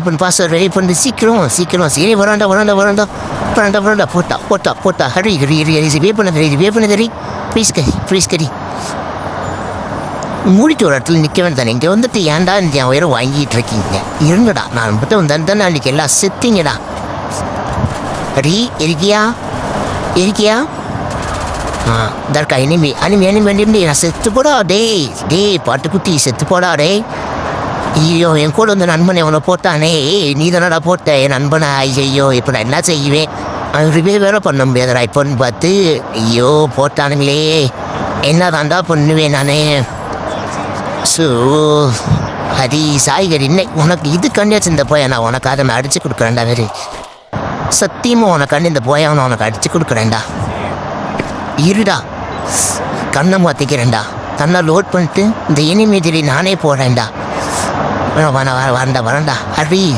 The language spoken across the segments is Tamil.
பண்ணு பாஸ்வேர்ட் ரெடி பண்ணு சீக்கிரம் சரி வராண்டா போட்டா ஹரி வே பண்ண ஹரி ப்ளீஸ் கரி மூடிட்டு ஒரு இடத்துல நிற்க வேண்டாம். இங்கே வந்துட்டு ஏன்டா இந்த உயரம் வாங்கிட்டு இருக்கீங்க? இருங்கடா, நான் மட்டும் வந்தேன் அன்றைக்கி எல்லாம் செத்திங்கடா. ஹரி இருக்கியா தர்க்கா இனிமே நான் செத்து போடா டேய் பாட்டுக்குட்டி செத்து போடா டேய். ஐயோ என் கூட வந்து நண்பனை அவனை போட்டானே. நீ தானடா போட்ட என் நண்பனை. ஐயோ இப்போ நான் என்ன செய்வேன்? ரிவே வேற பண்ண முடியாதுடா இப்போன்னு பார்த்து. ஐயோ போட்டானுங்களே, என்ன தாண்டா பண்ணுவேன் நான்? ஸோ ஹரி சாய்கரி இன்னைக்கு உனக்கு இது கண்டியாச்சு இந்த போய் நான் உனக்கு அதை நான் அடித்து கொடுக்குறேன்டா. வேறு சத்தியமாக உனக்கு இந்த போய் அவனை உனக்கு அடித்து கொடுக்குறேன்டா. இருடா, கண்ணை மாற்றிக்கிறேன்டா. கண்ணை லோட் பண்ணிட்டு இந்த இனிமேதிரி நானே போகிறேன்டா. வரண்டா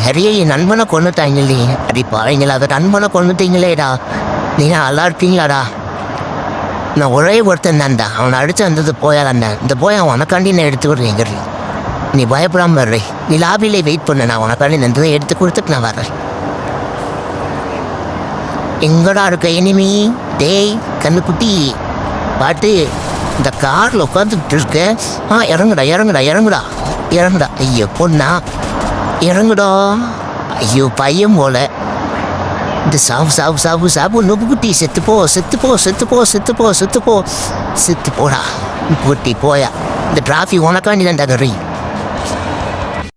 ஹரியை என் நண்பனை கொண்டுட்டாங்களே. அடி பாவீங்களா, அதை நண்பனை கொண்டுட்டீங்களேடா. நீங்க நல்லா இருப்பீங்களாடா? நான் ஒரே ஒருத்தன் தான்டா, அவனை அடித்து வந்தது போயாதான்டா. இந்த போய் அவன் உனக்காண்டி நான் எடுத்து விடுறேன். நீ பயப்படாமல் வர்றே, நீ லாபிலே வெயிட் பண்ண, நான் உனக்காண்டி இந்த எடுத்து கொடுத்துட்டு நான் வர்றேன். எங்கடா இருக்க இனிமே? டேய் கண்ணுக்குட்டி பாட்டு, இந்த காரில் உட்காந்துக்கிட்டு இருக்க. இறங்குடா. ஐயோ பொண்ணா இறங்குடா. ஐயோ பையன் போல. இந்த சாவு நொப்புக்குட்டி செத்து போடா குட்டி போயா. இந்த டிராஃபி உனக்காண்டி தான் கறி.